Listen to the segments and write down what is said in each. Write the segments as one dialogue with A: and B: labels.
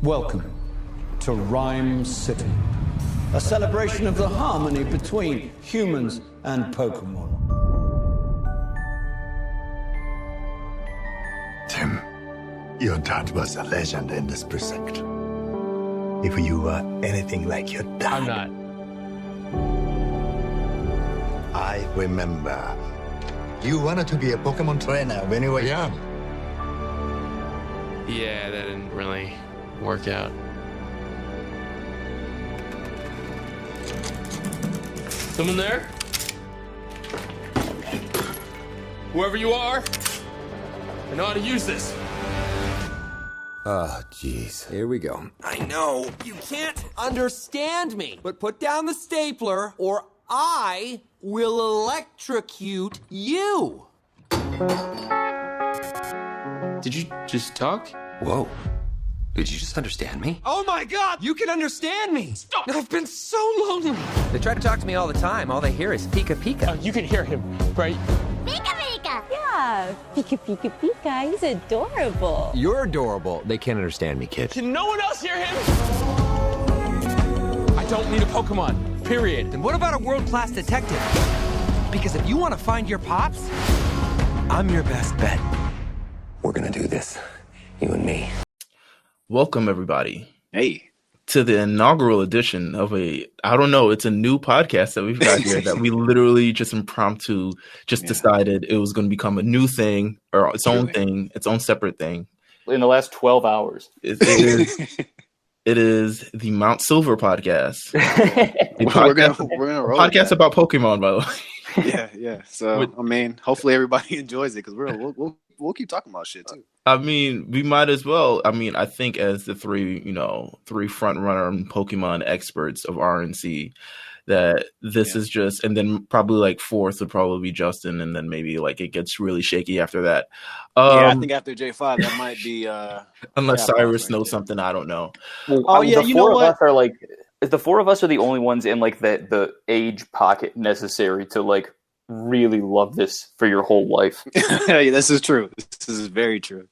A: Welcome to Rhyme City, a celebration of the harmony between humans and Pokemon.
B: Tim, your dad was a legend in this precinct. If you were anything like your dad...
C: I'm not.
B: I remember. You wanted to be a Pokemon trainer when you were young.
C: Yeah, that didn't really work out. Someone there? Whoever you are, I know how to use this.
D: Oh, jeez. Here we go.
E: I know. You can't understand me. But put down the stapler, or I will electrocute you.
C: Did you just talk?
D: Whoa. Did you just understand me?
E: Oh my god, you can understand me. Stop. I've been so lonely.
F: They try to talk to me all the time. All they hear is Pika Pika.
C: You can hear him, right?
G: Pika Pika! Yeah, Pika Pika Pika. He's adorable.
F: You're adorable. They can't understand me, kid.
C: Can no one else hear him? I don't need a Pokemon, period.
F: Then what about a world-class detective? Because if you want to find your pops, I'm your best bet.
D: We're gonna do this. You and me.
H: Welcome, everybody.
I: Hey.
H: To the inaugural edition of it's a new podcast that we've got here that we literally just impromptu decided it was going to become a new thing or its own thing, its own separate thing.
J: In the last 12 hours.
H: It is the Mount Silver podcast.
I: We're gonna roll
H: podcast about Pokemon, by the way.
I: Yeah. So, hopefully everybody enjoys it because we'll keep talking about shit too.
H: I mean, we might as well. I mean, I think as the three front runner Pokemon experts of RNC, that this is just, and then probably like fourth would probably be Justin, and then maybe like it gets really shaky after that.
I: I think after J5 that might be
H: unless Cyrus knows something I don't know.
J: Well, the four of us are the only ones in like the age pocket necessary to like really love this for your whole life.
I: Yeah, this is true. This is very true.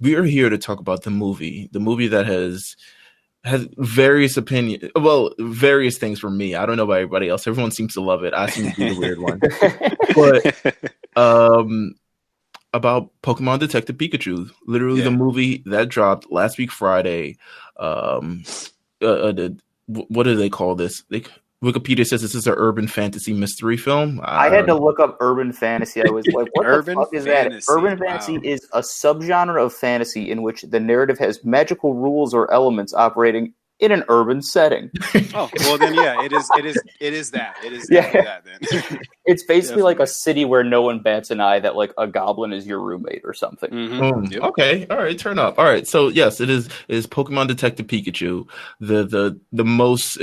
H: We are here to talk about the movie that has various opinions. Well, various things for me. I don't know about everybody else. Everyone seems to love it. I seem to be the weird one. But about Pokemon Detective Pikachu, literally the movie that dropped last week Friday. What do they call this? Wikipedia says this is an urban fantasy mystery film.
J: I had to look up urban fantasy. I was like, what
I: urban
J: the fuck is
I: fantasy.
J: that? Urban fantasy is a subgenre of fantasy in which the narrative has magical rules or elements operating in an urban setting.
I: Oh, well then, yeah, it is that. It is that then.
J: It's basically like a city where no one bats an eye that like a goblin is your roommate or something.
I: Mm-hmm. Yep.
H: Okay, all right, turn up. All right, so yes, it is Pokemon Detective Pikachu, the most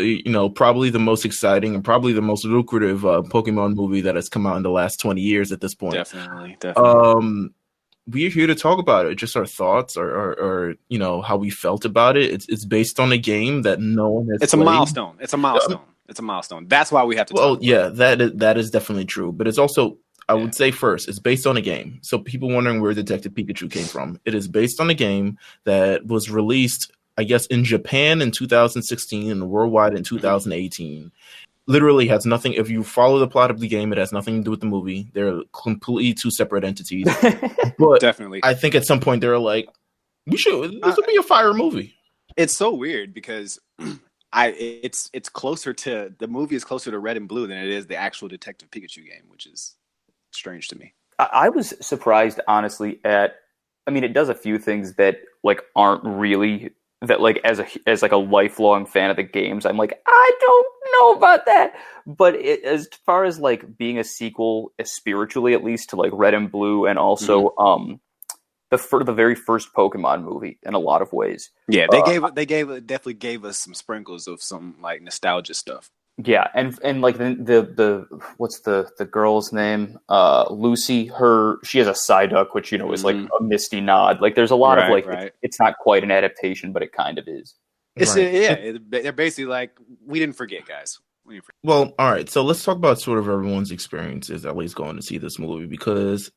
H: probably the most exciting and probably the most lucrative Pokemon movie that has come out in the last 20 years at this point.
I: Definitely.
H: We're here to talk about it, just our thoughts or how we felt about it. It's based on a game that no one has played.
I: It's a milestone. That's why we have to talk about
H: it. That is definitely true. But it's also, I would say first, it's based on a game. So people wondering where Detective Pikachu came from. It is based on a game that was released, I guess, in Japan in 2016 and worldwide in 2018. Literally has nothing. If you follow the plot of the game, it has nothing to do with the movie. They're completely two separate entities. But
I: definitely,
H: I think at some point they're like, this would be a fire movie.
I: It's so weird because it's closer to the movie is closer to Red and Blue than it is the actual Detective Pikachu game, which is strange to me.
J: I was surprised, honestly. It does a few things that like aren't really. That like as like a lifelong fan of the games, I'm like, I don't know about that. But as far as like being a sequel, spiritually at least, to like Red and Blue, and also the very first Pokemon movie in a lot of ways.
I: Yeah, they definitely gave us some sprinkles of some like nostalgia stuff.
J: Yeah, and like the what's the girl's name? Lucy. She has a Psyduck, which is like a misty nod. Like there's a lot of like it's not quite an adaptation, but it kind of is.
I: They're basically like, we didn't forget, guys.
H: Well, all right. So let's talk about sort of everyone's experiences, at least going to see this movie, because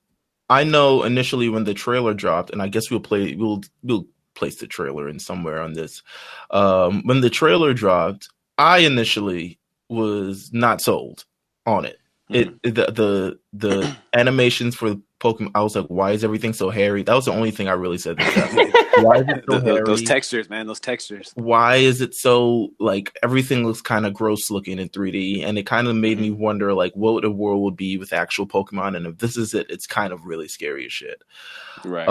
H: I know initially when the trailer dropped, and I guess we'll placed the trailer in somewhere on this. When the trailer dropped, I initially was not sold on it. The animations for Pokemon, I was like, why is everything so hairy? That was the only thing I really said to Jeff. Why is it so hairy?
I: Those textures, man, those textures.
H: Why is it so, like, everything looks kind of gross looking in 3D? And it kind of made me wonder, like, what the world would be with actual Pokemon. And if this is it, it's kind of really scary as shit.
I: Right.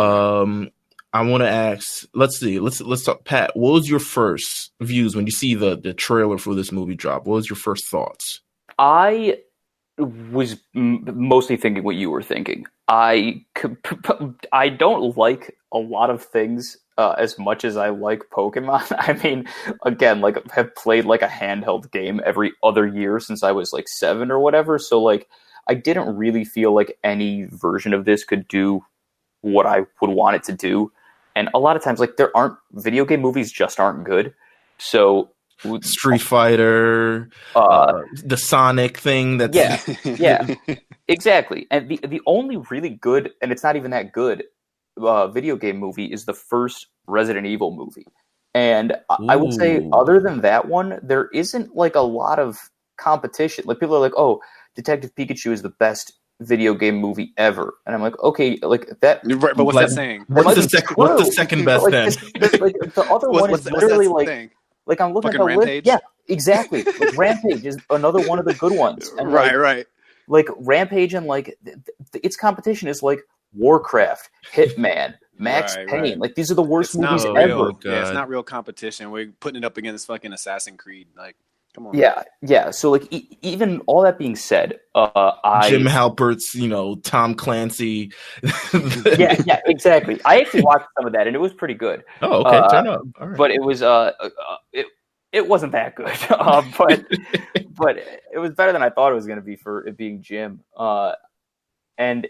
H: I want to ask, let's see, let's talk. Pat, what was your first views when you see the trailer for this movie drop? What was your first thoughts?
J: I was mostly thinking what you were thinking. I don't like a lot of things as much as I like Pokemon. I mean, again, like, have played like a handheld game every other year since I was like 7 or whatever. So like, I didn't really feel like any version of this could do what I would want it to do. And a lot of times, like, video game movies just aren't good. So
H: Street Fighter, the Sonic thing.
J: Yeah, exactly. And the only really good, and it's not even that good, video game movie is the first Resident Evil movie. And I would say, other than that one, there isn't like a lot of competition. Like, people are like, "Oh, Detective Pikachu is the best video game movie ever," and I'm like, okay, like that.
I: Right, but what's that saying?
H: What's the second best then?
J: Like, the other one is literally like.
I: Thing?
J: Like, I'm looking
I: Fucking
J: at the
I: Rampage?
J: list. Yeah, exactly. Like, Rampage is another one of the good ones. And
I: right.
J: Like, Rampage and, like, its competition is, like, Warcraft, Hitman, Max Payne.
I: Right.
J: Like, these are the worst movies ever.
I: Yeah, it's not real competition. We're putting it up against fucking Assassin's Creed. Like, come on.
J: Yeah. So, like, even all that being said,
H: Jim Halpert's, Tom Clancy.
J: yeah, exactly. I actually watched some of that, and it was pretty good.
H: Oh, okay, turn up. All right.
J: But it was it wasn't that good. But it was better than I thought it was going to be for it being Jim. And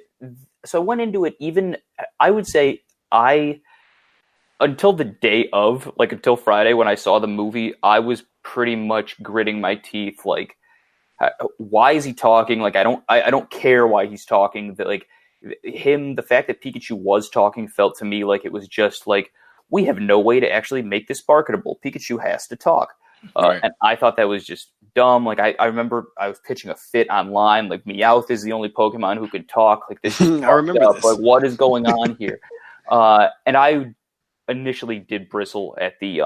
J: so I went into it. Even I would say until the day of, like, until Friday when I saw the movie, I was pretty much gritting my teeth, like, why is he talking? Like, I don't care why he's talking. That, like, the fact that Pikachu was talking felt to me like it was just like, we have no way to actually make this marketable. Pikachu has to talk.
I: Right.
J: And I thought that was just dumb. Like, I remember I was pitching a fit online. Like, Meowth is the only Pokemon who can talk. Like, this is
I: I remember this.
J: Like, what is going on here? And I initially did bristle at the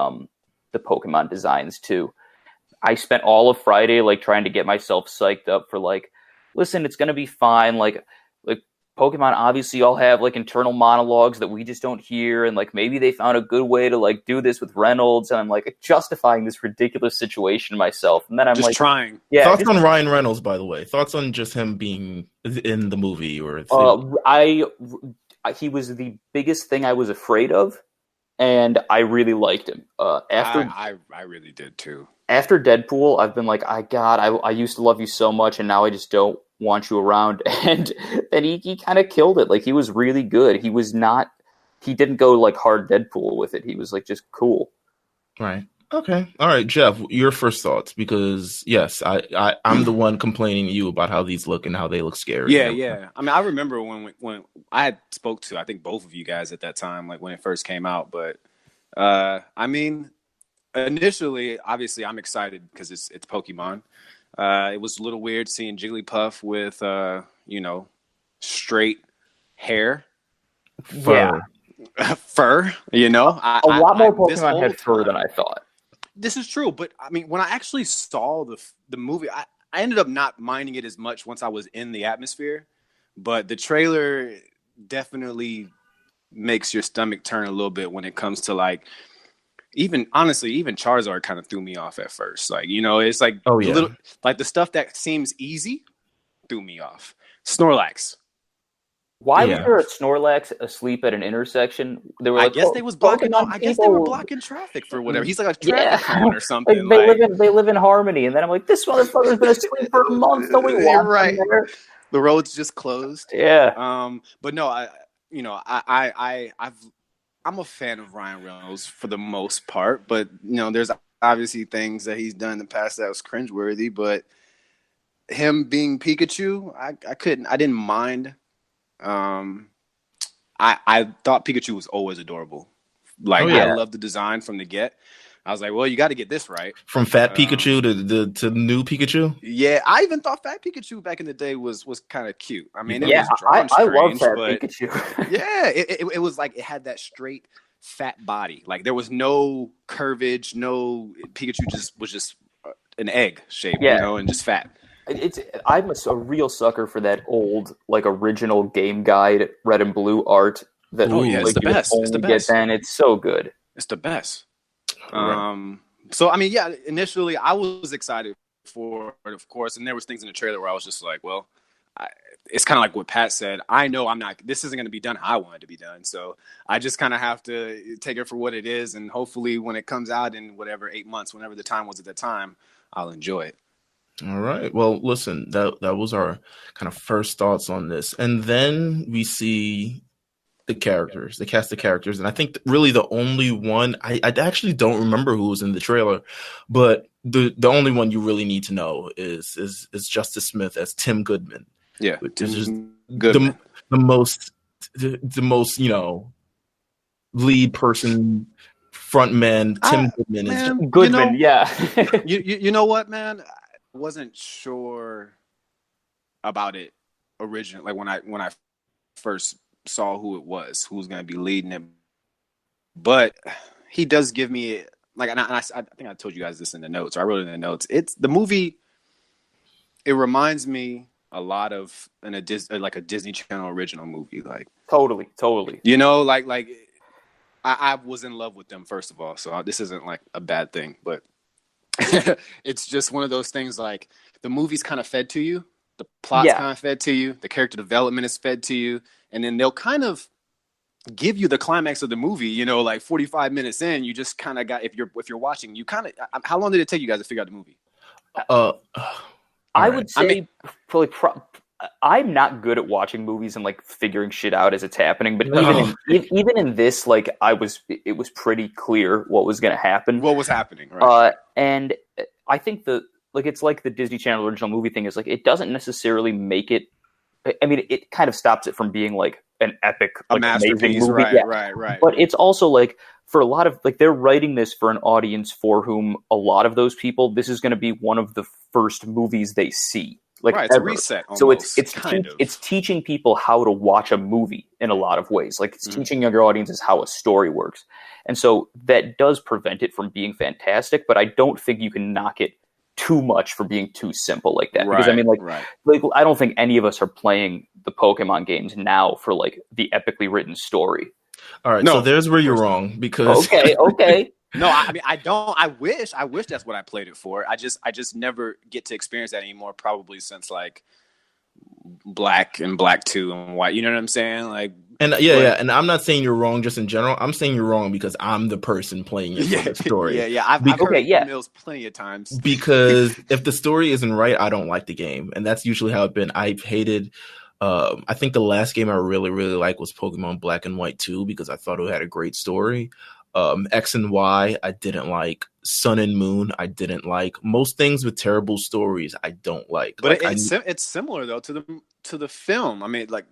J: Pokemon designs too. I spent all of Friday, like, trying to get myself psyched up for, like, listen, it's going to be fine. Like Pokemon obviously all have, like, internal monologues that we just don't hear. And, like, maybe they found a good way to, like, do this with Reynolds. And I'm, like, justifying this ridiculous situation myself. And then I'm
I: just
J: like,
I: trying.
J: Yeah.
H: Thoughts on Ryan Reynolds, by the way? Thoughts on just him being in the movie?
J: He was the biggest thing I was afraid of. And I really liked him.
I: I really did too.
J: After Deadpool, I've been like, I used to love you so much, and now I just don't want you around. And then he kind of killed it. Like, he was really good. He didn't go, like, hard Deadpool with it. He was, like, just cool.
H: Right. Okay. All right, Jeff, your first thoughts, because yes, I'm the one complaining to you about how these look and how they look scary.
I: Yeah. I mean, I remember when I had spoke to, I think, both of you guys at that time, like, when it first came out. But I mean, initially, obviously, I'm excited because it's Pokemon. It was a little weird seeing Jigglypuff with straight hair,
J: Fur.
I: A
J: lot more Pokemon had fur than I thought.
I: This is true, but I mean, when I actually saw the movie, I ended up not minding it as much once I was in the atmosphere. But the trailer definitely makes your stomach turn a little bit when it comes to, like, even Charizard kind of threw me off at first. Like, it's like like the stuff that seems easy threw me off. Snorlax.
J: Why was there a Snorlax asleep at an intersection? They were like,
I: I guess they was blocking. I guess they were blocking traffic for whatever. He's like a traffic cone or something.
J: Like, they live in harmony, and then I'm like, this motherfucker's been asleep for a month. Nobody wants him there.
I: The road's just closed.
J: Yeah.
I: But no, I'm a fan of Ryan Reynolds for the most part, but there's obviously things that he's done in the past that was cringeworthy. But him being Pikachu, I didn't mind. I thought Pikachu was always adorable Like,
H: yeah.
I: I love the design from the get. I was like, well, you got to get this right.
H: From Fat Pikachu to new Pikachu.
I: Yeah, I even thought Fat Pikachu back in the day was kind of cute. I mean, it
J: Yeah,
I: was drawn
J: I love
I: strange,
J: Fat
I: but
J: Pikachu.
I: yeah, it was like it had that straight fat body. Like there was no curvage, no Pikachu was just an egg shape,
J: Yeah.
I: you know, and just fat.
J: I'm a real sucker for that old, like, original Game Guide red and blue art. That
I: It's the
J: you
I: best.
J: only
I: It's the
J: get
I: best.
J: then. It's so good.
I: It's the best.
H: Right.
I: So I mean, yeah, initially I was excited for it, of course, and there was things in the trailer where I was just like, well, it's kind of like what Pat said. I know this isn't going to be done how I want it to be done. So I just kind of have to take it for what it is. And hopefully when it comes out in whatever 8 months, whenever the time was at the time, I'll enjoy it.
H: All right. Well, listen, that was our kind of first thoughts on this. And then we see the cast of characters. And I think really the only one, I actually don't remember who was in the trailer, but the only one you really need to know is Justice Smith as Tim Goodman.
I: Yeah.
H: Which is just
I: Goodman.
H: the most, you know, lead person, front man, Tim Goodman is just
J: Goodman, yeah.
I: you know what, man? I wasn't sure about it originally. Like when I first saw who it was, who was going to be leading it. But he does give me like, and I think I told you guys this in the notes. Or I wrote it in the notes. It's the movie. It reminds me a lot of like a Disney Channel original movie. Like
J: Totally.
I: you know, like I was in love with them first of all. So this isn't like a bad thing, but it's just one of those things. Like the movie's kind of fed to you. The plot's kind of fed to you. The character development is fed to you. And then they'll kind of give you the climax of the movie, you know, like 45 minutes in, you just kind of got, if you're watching, you kind of, how long did it take you guys to figure out the movie?
J: I would say I'm not good at watching movies and like figuring shit out as it's happening, but even in this, like it was pretty clear what was going to happen.
I: What was happening, right?
J: And I think it's like the Disney Channel original movie thing is like, it doesn't necessarily make it, I mean, it kind of stops it from being like an epic, like,
I: a masterpiece,
J: movie.
I: Right.
J: But it's also like for a lot of like they're writing this for an audience for whom a lot of those people, this is going to be one of the first movies they see. Like
I: right, it's a reset. Almost,
J: so it's teaching people how to watch a movie in a lot of ways. Like it's teaching younger audiences how a story works, and so that does prevent it from being fantastic. But I don't think you can knock it too much for being too simple like that. Because I mean, like I don't think any of us are playing the Pokemon games now for like the epically written story.
H: All right, so there's where you're wrong because
J: okay.
I: No, I mean I don't. I wish that's what I played it for. I just never get to experience that anymore. Probably since like Black and Black 2 and White. You know what I'm saying? Like,
H: and and I'm not saying you're wrong just in general. I'm saying you're wrong because I'm the person playing it for the story.
I: I've heard Meelz plenty of times.
H: Because if the story isn't right, I don't like the game, and that's usually how it's been. I've hated. I think the last game I really liked was Pokemon Black and White 2 because I thought it had a great story. X and Y, I didn't like. Sun and Moon, I didn't like. Most things with terrible stories, I don't like.
I: But it's similar though to the film. I mean, like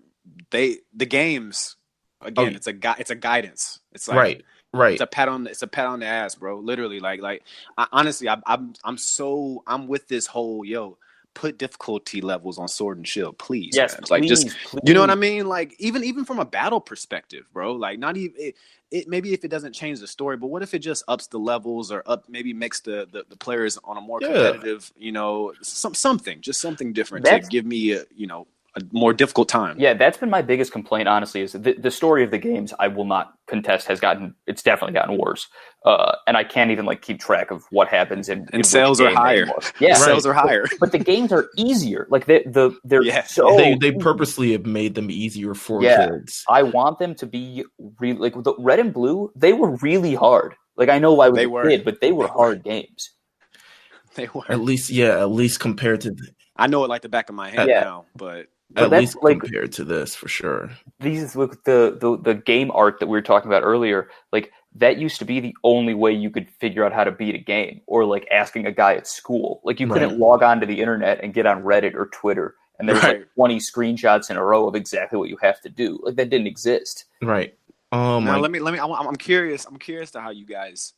I: the games again. It's a guidance. It's like
H: right.
I: It's a pat on the ass, bro. Literally, like honestly, I'm with this whole put difficulty levels on Sword and Shield, please.
J: Yes,
I: man. Like
J: please.
I: You know what I mean? Like even from a battle perspective, bro. Like not even it maybe if it doesn't change the story, but what if it just ups the levels or makes the players on a more competitive, something different to give me a more difficult time.
J: Yeah, that's been my biggest complaint, honestly, is the story of the games, I will not contest, it's definitely gotten worse. And I can't even like keep track of what happens in
I: sales are higher.
J: Yeah,
I: sales are higher.
J: But the games are easier. Like they're
H: they purposely have made them easier for kids.
J: I want them to be like the Red and Blue, they were really hard. Like I know why they were, but they were hard games.
I: They were.
H: At least compared to
I: I know it like the back of my hand now, but
H: at least compared to this, for sure.
J: These the game art that we were talking about earlier, like that used to be the only way you could figure out how to beat a game, or like asking a guy at school. Like you couldn't log on to the internet and get on Reddit or Twitter, and there's like 20 screenshots in a row of exactly what you have to do. Like that didn't exist.
H: Right.
I: Now let me. I'm curious. I'm curious to how you guys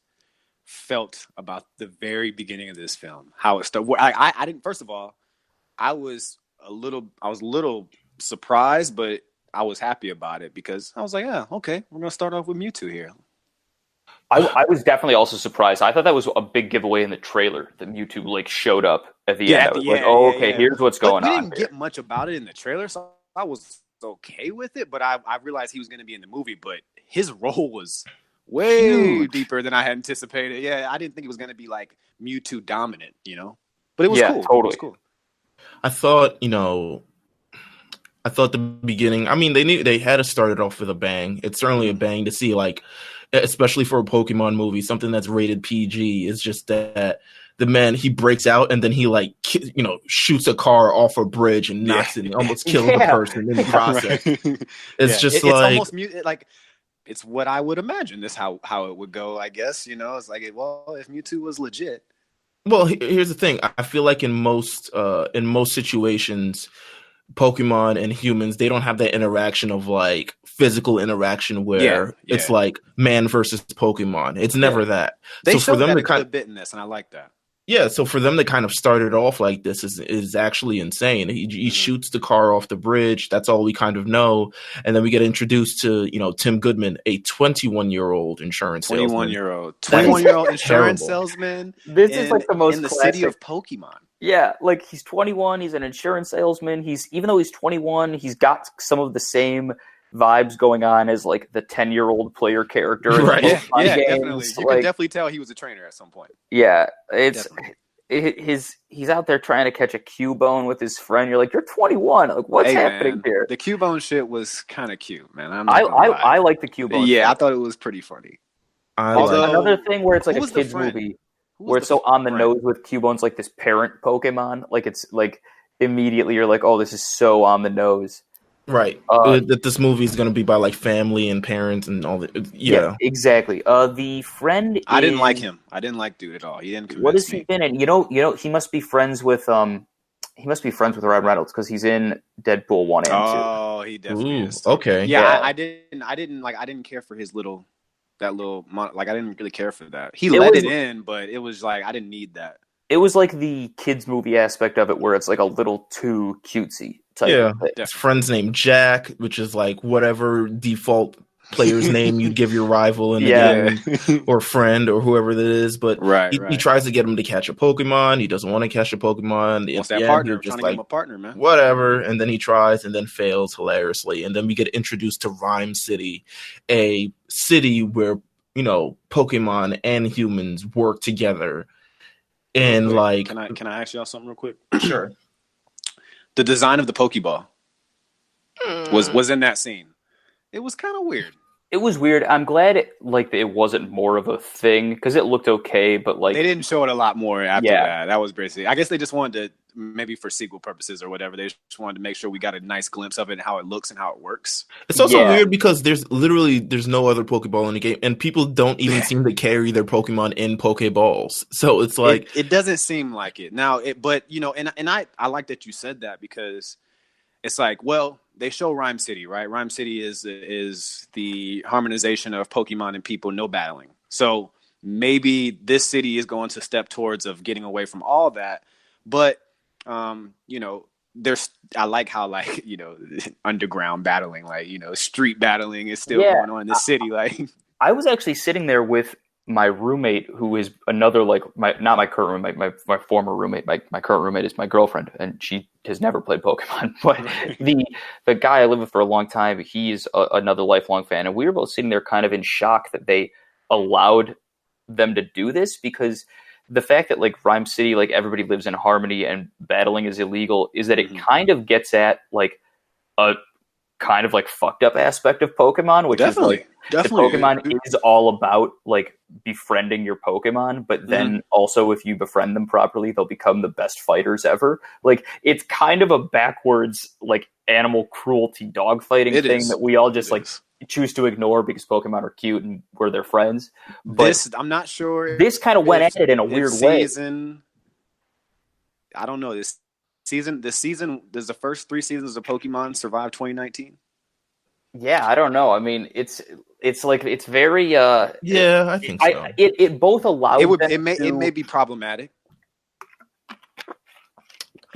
I: felt about the very beginning of this film. How it started. I didn't. First of all, I was a little surprised, but I was happy about it because I was like, yeah, okay, we're gonna start off with Mewtwo here.
J: I was definitely also surprised. I thought that was a big giveaway in the trailer that Mewtwo like showed up at the end. I was okay, here's what's going on.
I: We didn't get much about it in the trailer, so I was okay with it. But I realized he was going to be in the movie, but his role was way deeper than I had anticipated. Yeah, I didn't think it was going to be like Mewtwo dominant, But it was cool.
J: Totally.
I: It was cool.
H: I thought the beginning. I mean, they had to start it off with a bang. It's certainly a bang to see, like, especially for a Pokemon movie, something that's rated PG. Is just that the man, he breaks out and then he shoots a car off a bridge and knocks it and almost kills the person in the process. It's
I: almost like it's what I would imagine. This how it would go. I guess it's like if Mewtwo was legit.
H: Well, here's the thing. I feel like in most situations, Pokemon and humans, they don't have that interaction of like physical interaction where it's like man versus Pokemon. It's never that.
I: They
H: so
I: showed
H: for them
I: that
H: to kind
I: of bit in this, and I like that.
H: Yeah, so for them to kind of start it off like this is actually insane. He shoots the car off the bridge. That's all we kind of know. And then we get introduced to, Tim Goodman, a 21-year-old insurance salesman.
I: 21-year-old insurance salesman.
J: This is like the most
I: in the
J: classic
I: city of Pokemon.
J: Yeah, like he's 21, he's an insurance salesman. Even though he's 21, he's got some of the same vibes going on as like the 10-year-old player character.
H: Right.
I: Yeah, definitely. You can definitely tell he was a trainer at some point.
J: Yeah, he's out there trying to catch a Cubone with his friend. You're like, you're 21. Like, what's happening here?
I: The Cubone shit was kind of cute, man.
J: I like the Cubone.
I: Yeah, I thought it was pretty funny.
J: Another thing where it's like a kids movie where it's so on the nose with Cubone's like this parent Pokemon. Like it's like immediately you're like, oh, this is so on the nose.
H: Right. That this movie is going to be by like family and parents and all that. Yeah,
J: exactly. The friend
I: I didn't like him. I didn't like dude at all. He didn't convince
J: What has
I: me.
J: he been in? He must be friends with Ryan Reynolds because he's in Deadpool 1 and 2.
I: Oh, he definitely is.
H: Okay.
I: Yeah, I didn't care for his I didn't really care for that. He let it in, but it was like I didn't need that.
J: It was like the kids movie aspect of it where it's like a little too cutesy.
H: His friend's named Jack, which is like whatever default player's name you'd give your rival in the game or friend or whoever that is. But he tries to get him to catch a Pokemon. He doesn't want to catch a Pokemon.
I: What's that partner? Just trying to get him a partner, man.
H: Whatever. And then he tries and then fails hilariously. And then we get introduced to Rhyme City, a city where, Pokemon and humans work together. And
I: can I ask y'all something real quick?
H: Sure.
I: The design of the Pokeball was in that scene. It was kind of weird.
J: It was weird. I'm glad it wasn't more of a thing because it looked okay, but like
I: they didn't show it a lot more after that. That was basically. I guess they just wanted to, maybe for sequel purposes or whatever. They just wanted to make sure we got a nice glimpse of it and how it looks and how it works.
H: It's also weird because there's no other Pokeball in the game, and people don't even seem to carry their Pokemon in Pokeballs. So it's like
I: it doesn't seem like it now. But I like that you said that because it's like, well, they show Rhyme City, right? Rhyme City is the harmonization of Pokemon and people, no battling. So maybe this city is going to step towards of getting away from all that. But there's I like how underground battling, street battling is still going on in the city.
J: I was actually sitting there with my roommate, who is another not my current roommate, my former roommate. My current roommate is my girlfriend, and she has never played Pokemon. But the guy I lived with for a long time, he is another lifelong fan, and we were both sitting there kind of in shock that they allowed them to do this, because the fact that Rhyme City, everybody lives in harmony and battling is illegal, is that it kind of gets at a kind of fucked up aspect of Pokemon, which
I: definitely.
J: The Pokemon is all about befriending your Pokemon, but then also if you befriend them properly, they'll become the best fighters ever. It's kind of a backwards animal cruelty dogfighting thing that we all just choose to ignore because Pokemon are cute and we're their friends. But
I: I'm not sure.
J: This kind of went at it in a weird way.
I: I don't know. This season, does the first 3 seasons of Pokemon survive 2019?
J: Yeah, I don't know. I mean, It's like it's very.
H: Yeah, I think so.
J: It both allows.
I: It may be problematic.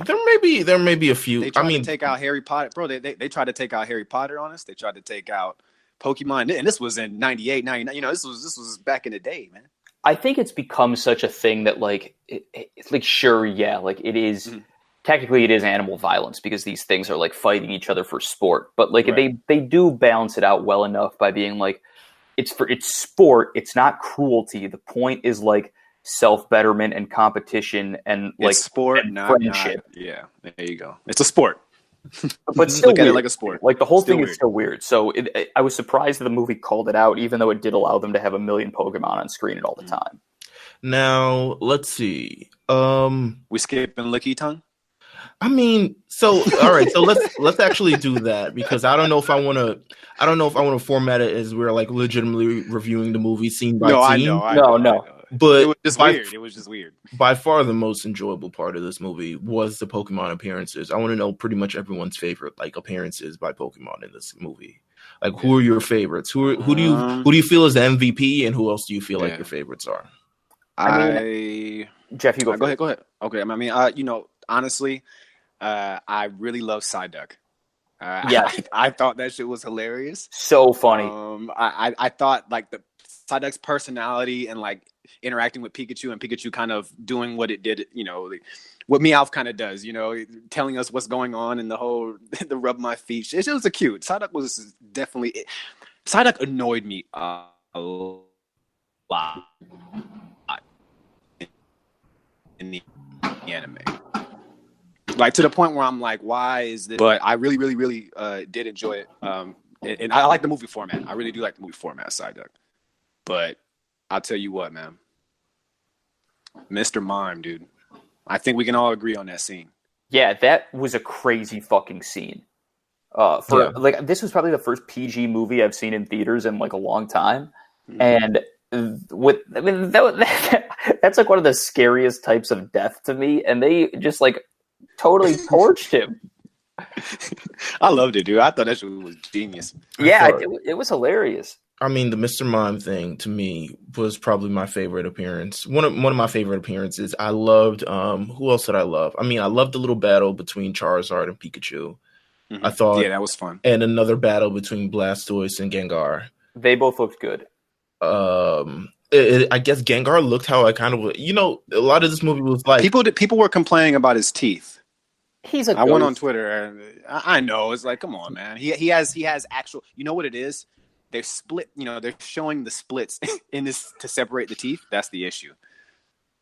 H: There may be a few.
I: They tried to take out Harry Potter, bro. They tried to take out Harry Potter on us. They tried to take out Pokemon, and this was in 98, 99. You know, this was back in the day, man.
J: I think it's become such a thing that like it's like sure, yeah, like it is. Mm-hmm. Technically, it is animal violence because these things are like fighting each other for sport. But like they do balance it out well enough by being like it's sport. It's not cruelty. The point is like self-betterment and competition and like
I: it's sport,
J: friendship.
I: Yeah, there you go. It's a sport.
J: But still
I: look at it like a sport.
J: Like the whole thing is still weird. So I was surprised that the movie called it out, even though it did allow them to have 1 million Pokemon on screen at all the time.
H: Now let's see.
I: We skipping Licky Tongue.
H: I mean, so all right, so let's actually do that because I don't know if I want to format it as we're like legitimately reviewing the movie scene by scene.
I: I know.
H: But
I: it was just weird. It was just weird.
H: By far, the most enjoyable part of this movie was the Pokemon appearances. I want to know pretty much everyone's favorite like appearances by Pokemon in this movie. Like, who are your favorites? Who do you feel is the MVP, and who else do you feel like your favorites are?
J: Jeff, you go.
I: Go ahead. Okay, I mean, honestly, I really love Psyduck. I thought that shit was hilarious.
J: So funny.
I: I thought like the Psyduck's personality and like interacting with Pikachu and Pikachu kind of doing what it did, what Meowth kind of does, telling us what's going on and the whole the rub my feet. It was a cute. Psyduck was definitely. Psyduck annoyed me a lot in the anime. Like to the point where I'm like, why is this? But I really, really, really did enjoy it. And I like the movie format. I really do like the movie format, Psyduck. But I'll tell you what, man. Mr. Mime, dude. I think we can all agree on that scene.
J: Yeah, that was a crazy fucking scene. Like this was probably the first PG movie I've seen in theaters in like a long time. Mm-hmm. And that's like one of the scariest types of death to me. And they just like totally torched him.
I: I loved it, dude. I thought that shit was genius.
J: Yeah, it was hilarious.
H: I mean, the Mr. Mime thing to me was probably my favorite appearance. One of my favorite appearances. I loved. Who else did I love? I mean, I loved the little battle between Charizard and Pikachu.
I: Mm-hmm.
H: I thought,
I: that was fun.
H: And another battle between Blastoise and Gengar.
J: They both looked good.
H: I guess Gengar looked how I kind of, a lot of this movie was like
I: people were complaining about his teeth.
J: I
I: went on Twitter and I know it's like, come on, man. He has actual. You know what it is? They're split. They're showing the splits in this to separate the teeth. That's the issue.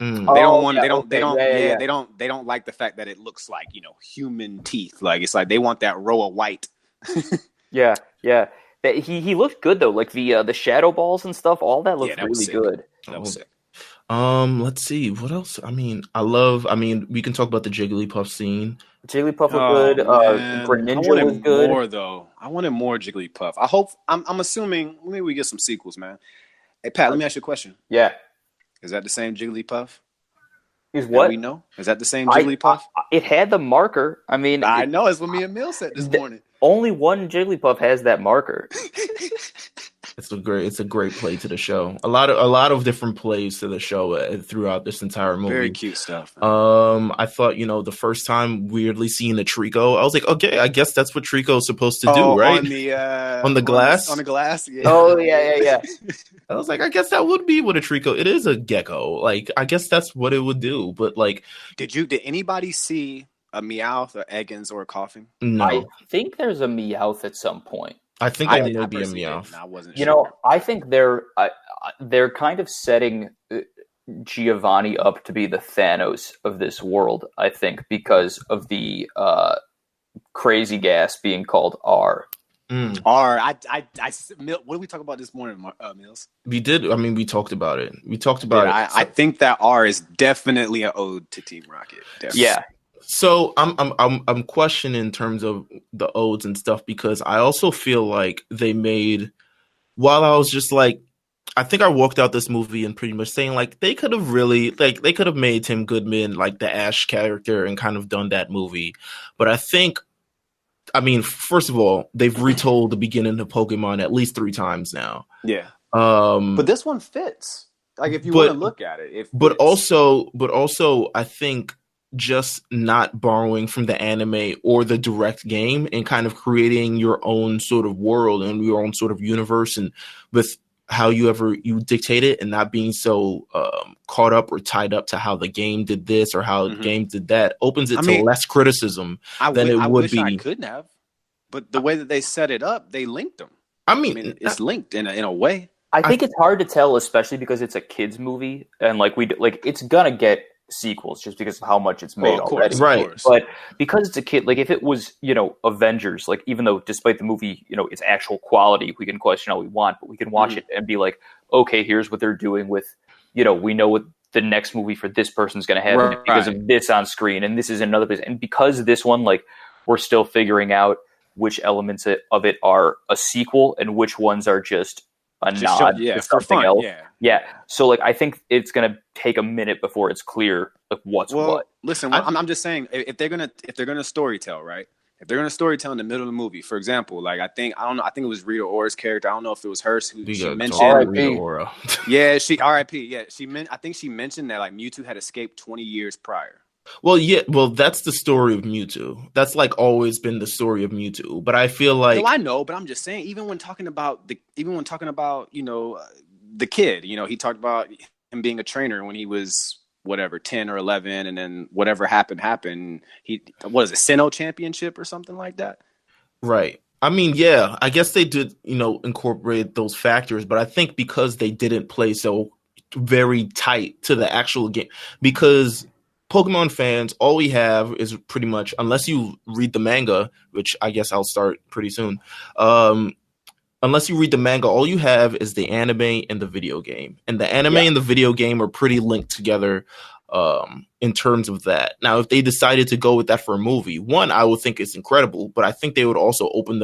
H: Mm.
I: They don't like the fact that it looks like human teeth. Like it's like they want that row of white.
J: Yeah. He looked good though. Like the shadow balls and stuff. All that looked really good.
I: That was sick.
H: Let's see what else. I mean, we can talk about the Jigglypuff scene.
J: Jigglypuff was good. Greninja was good.
I: More though. I wanted more Jigglypuff. I'm assuming maybe we get some sequels, man. Hey Pat, let me ask you a question.
J: Yeah.
I: Is that the same Jigglypuff?
J: Is what?
I: We know? Is that the same Jigglypuff?
J: It had the marker. I mean,
I: I know it's what me and Meelz said this morning.
J: Only one Jigglypuff has that marker.
H: It's a great play to the show. A lot of different plays to the show throughout this entire movie.
I: Very cute stuff.
H: I thought the first time weirdly seeing the Trico, I was like, okay, I guess that's what Trico's supposed to do, right?
I: On the glass.
J: Yeah. Oh yeah.
H: I was like, I guess that would be what a Trico. It is a gecko. Like, I guess that's what it would do. But like,
I: did anybody see a Meowth, or Eggins, or a Coughing?
H: No.
J: I think there's a Meowth at some point.
H: I think there may be a Meowth.
I: I wasn't sure.
J: I think they're kind of setting Giovanni up to be the Thanos of this world, I think, because of the crazy gas being called R.
H: Mm.
I: R. What did we talk about this morning, Meelz?
H: We did. I mean, we talked about it.
I: I think that R is definitely an ode to Team Rocket. Definitely.
J: Yeah.
H: So I'm questioning in terms of the odes and stuff because I also feel like they made, while I was just like, I think I walked out this movie and pretty much saying like they could have made Tim Goodman like the Ash character and kind of done that movie, but I think I mean, first of all, they've retold the beginning of Pokemon at least 3 times now.
I: Yeah. But this one fits. Like if you want to look at it,
H: but also, I think just not borrowing from the anime or the direct game and kind of creating your own sort of world and your own sort of universe, and with how you dictate it, and not being so caught up or tied up to how the game did this or how the game did that, opens it to less criticism than it would be.
I: I couldn't have, but the way that they set it up, they linked them.
H: I mean
I: it's linked in a way.
J: I think it's hard to tell, especially because it's a kids movie, and it's gonna get sequels just because of how much it's made already.
H: Right.
J: But because it's a kid, like if it was, Avengers, like even though despite the movie, its actual quality, we can question all we want, but we can watch it and be like, okay, here's what they're doing with, we know what the next movie for this person's going to have because of this on screen, and this is another place. And because this one, like, we're still figuring out which elements of it are a sequel and which ones are just a nod to something else. Yeah. So like I think it's gonna take a minute before it's clear like what's what.
I: Listen, I'm just saying if they're gonna storytell, right? If they're gonna storytell in the middle of the movie, for example, like I think it was Rita Ora's character. I don't know if it was her who she mentioned.
H: Rita Ora.
I: Yeah, she R.I.P. Yeah, I think she mentioned that like Mewtwo had escaped 20 years prior.
H: Well, yeah, that's the story of Mewtwo. That's like always been the story of Mewtwo. But I feel like
I: I know, but I'm just saying, even when talking about the kid, he talked about him being a trainer when he was 10 or 11, and then whatever happened. He Sinnoh Championship or something like that.
H: Right. I mean, yeah, I guess they did, incorporate those factors, but I think because they didn't play so very tight to the actual game, because Pokemon fans, all we have is pretty much, unless you read the manga, which I guess I'll start pretty soon. Unless you read the manga, all you have is the anime and the video game. And the anime and the video game are pretty linked together in terms of that. Now, if they decided to go with that for a movie, one, I would think it's incredible, but I think they would also open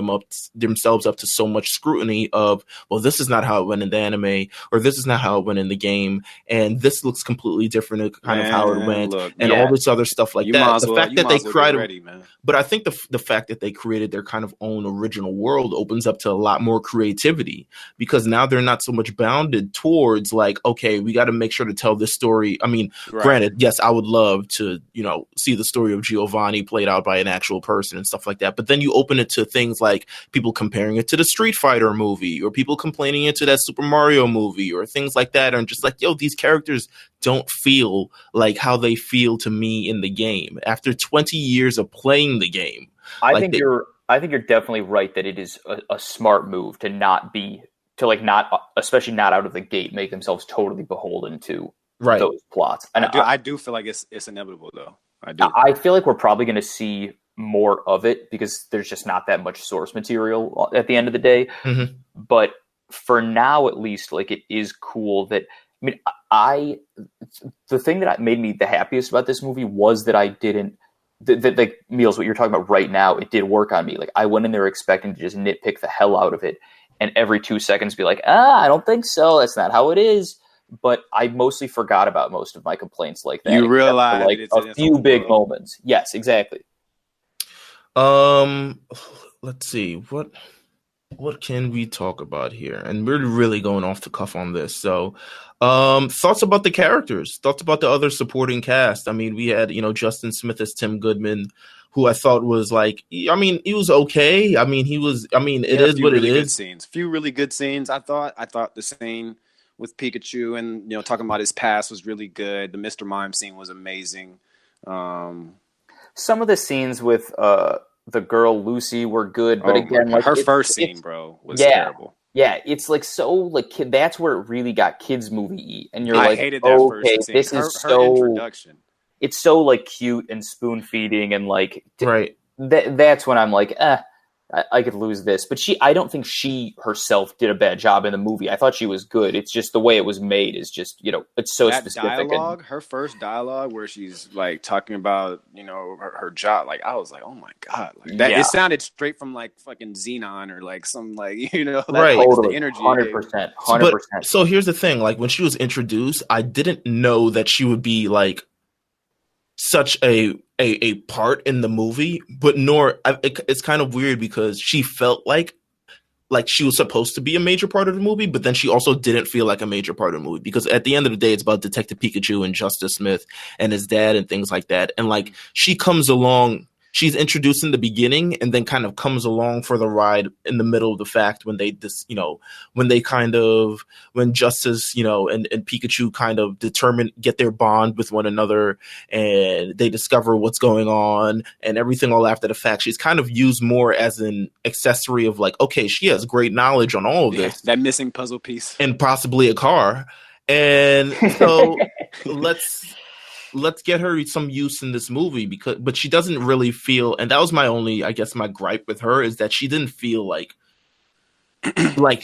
H: themselves up to so much scrutiny of, well, this is not how it went in the anime, or this is not how it went in the game, and this looks completely different of how it went, all this other stuff like that. The fact that they created, but I think the fact that they created their kind of own original world opens up to a lot more creativity, because now they're not so much bounded towards like, okay, we got to make sure to tell this story. I mean, granted, yes, I would love to, see the story of Giovanni played out by an actual person and stuff like that. But then you open it to things like people comparing it to the Street Fighter movie, or people complaining it to that Super Mario movie, or things like that. And just like, these characters don't feel like how they feel to me in the game after 20 years of playing the game.
J: I think you're definitely right that it is a smart move to not, especially not out of the gate, make themselves totally beholden to those plots. And
I: I do feel like it's inevitable, though. I do.
J: I feel like we're probably going to see more of it because there's just not that much source material at the end of the day. Mm-hmm. But for now, at least, like, it is cool that, the thing that made me the happiest about this movie was that I didn't, like, Meelz, what you're talking about right now, it did work on me. Like, I went in there expecting to just nitpick the hell out of it, and every 2 seconds be like, I don't think so. That's not how it is. But I mostly forgot about most of my complaints like that.
I: You realize
J: like a few big moments. Yes, exactly.
H: Let's see. What can we talk about here? And we're really going off the cuff on this. So, thoughts about the characters, thoughts about the other supporting cast. I mean, we had, Justin Smith as Tim Goodman, who I thought was like, he was okay. It is what it is.
I: Few really good scenes. I thought the scene with Pikachu and, talking about his past was really good. The Mr. Mime scene was amazing.
J: Some of the scenes with the girl Lucy were good, but again, like
I: her first scene, bro, was terrible.
J: Yeah, it's like so like that's where it really got kids movie-y, and you're
I: I hated that first scene.
J: This is so introduction. It's so like cute and spoon feeding and like
H: right.
J: That's when I'm like, I could lose this. But I don't think she herself did a bad job in the movie. I thought she was good. It's just the way it was made is just, it's so
I: that
J: specific.
I: Dialogue, her first dialogue where she's like talking about, her job. Like, I was like, oh my God. Like that, It sounded straight from like fucking Xenon or like some like,
H: right.
J: Totally.
I: The energy.
J: 100%.
H: But, so here's the thing. Like when she was introduced, I didn't know that she would be like such a part in the movie, but it's kind of weird because she felt like she was supposed to be a major part of the movie, but then she also didn't feel like a major part of the movie because at the end of the day, it's about Detective Pikachu and Justice Smith and his dad and things like that. And like she comes along, she's introduced in the beginning and then kind of comes along for the ride in the middle of the fact when when Justice, and Pikachu kind of get their bond with one another and they discover what's going on and everything all after the fact. She's kind of used more as an accessory of like, okay, she has great knowledge on all of this.
I: That missing puzzle piece.
H: And possibly a car. And so let's get her some use in this movie but she doesn't really feel, and that was my only, I guess, my gripe with her is that she didn't feel like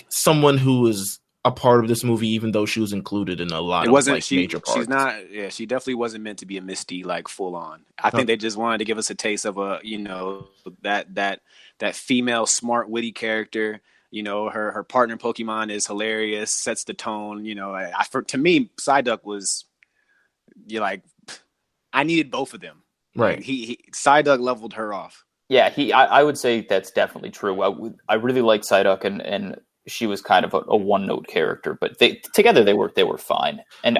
H: someone who is a part of this movie, even though she was incled in a lot of major parts.
I: She's not. Yeah, she definitely wasn't meant to be a Misty full on. I think they just wanted to give us a taste of that female smart witty character. Her partner in Pokemon is hilarious, sets the tone. To me, Psyduck was I needed both of them.
H: Right.
I: Psyduck leveled her off.
J: Yeah, I would say that's definitely true. I really like Psyduck, and she was kind of a one-note character, but together they were fine. And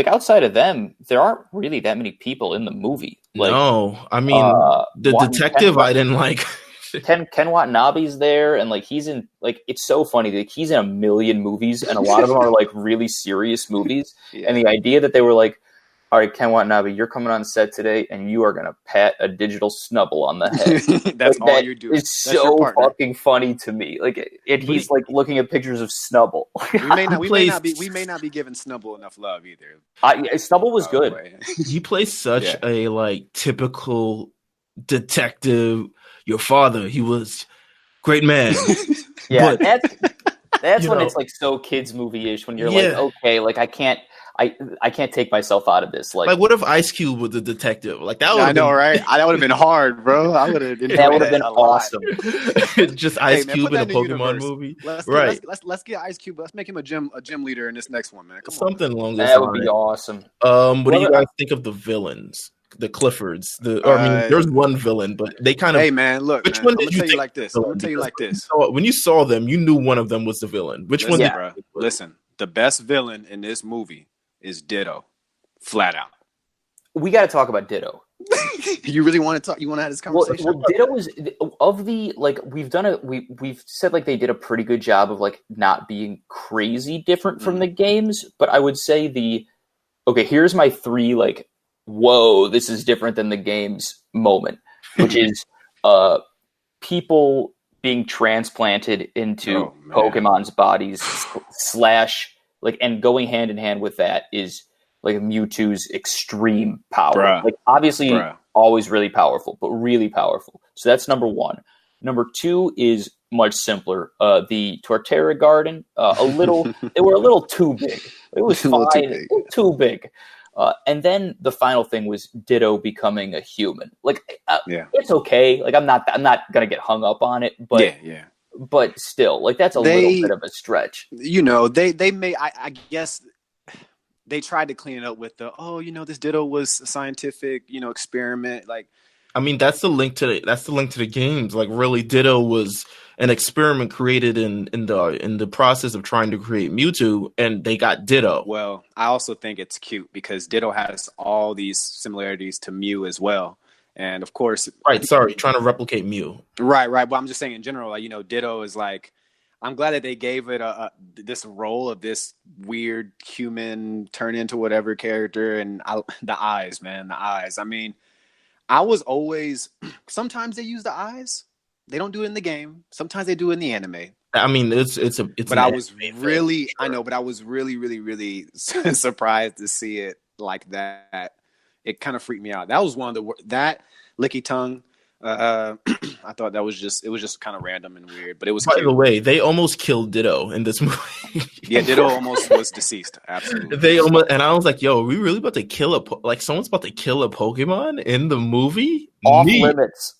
J: outside of them, there aren't really that many people in the movie.
H: No, I mean the detective I didn't like.
J: Ken Watanabe's there, and he's in it's so funny. He's in a million movies, and a lot of them are really serious movies. Yeah. And the idea that they were all right, Ken Watanabe, you're coming on set today, and you are going to pat a digital Snubbull on the head.
I: That's all you're doing.
J: It's so fucking funny to me. He's looking at pictures of Snubbull.
I: we may not be giving Snubbull enough love either.
J: Snubbull was good.
H: He plays such a typical detective. Your father, he was great man.
J: Yeah, but, that's when it's so kids movie-ish. When you're okay, I can't take myself out of this.
H: What if Ice Cube was the detective? That would
I: I know, right? That would have been hard, bro. I would have.
J: That would have been awesome.
H: Just Ice Cube in a Pokemon movie,
I: right? Let's get Ice Cube. Let's make him a gym leader in this next one, man.
H: Something along those
J: lines. That would be awesome.
H: What do you guys think of the villains? The Cliffords. There's one villain, but they kind of.
I: Hey man, look.
H: Which one did you
I: think? I'm gonna tell you like this.
H: When you saw them, you knew one of them was the villain. Which one?
I: Bro, listen, the best villain in this movie is Ditto, flat out.
J: We got to talk about Ditto.
I: You really want to talk? You want to have this conversation?
J: Well, Ditto was of the we've said they did a pretty good job of not being crazy different from the games, but I would say here's my three whoa, this is different than the games moment, which is people being transplanted into Pokemon's bodies / and going hand in hand with that is Mewtwo's extreme power. Obviously always really powerful, but really powerful. So that's number one. Number two is much simpler. The Torterra Garden, they were a little too big. It was fine, too big. And then the final thing was Ditto becoming a human. It's okay. I'm not gonna get hung up on it, but but still, that's a little bit of a stretch.
I: They may. I guess they tried to clean it up with this Ditto was a scientific, experiment.
H: That's the link to the games. Really, Ditto was an experiment created in the process of trying to create Mewtwo, and they got Ditto.
I: Well, I also think it's cute because Ditto has all these similarities to Mew as well, and of course,
H: right. Sorry, trying to replicate Mew.
I: Right. But I'm just saying in general, Ditto is I'm glad that they gave it this role of this weird human turn into whatever character, and the eyes, man, the eyes. I was always. Sometimes they use the eyes. They don't do it in the game. Sometimes they do it in the anime.
H: It's.
I: But I was really, I know, but I was really, really, really surprised to see it like that. It kind of freaked me out. That was one of that licky tongue. I thought it was just kind of random and weird, but it was.
H: By the way, they almost killed Ditto in this movie.
I: Yeah, Ditto almost was deceased. Absolutely.
H: And I was like, "Yo, are we really about to kill someone's about to kill a Pokemon in the movie?"
J: Off limits.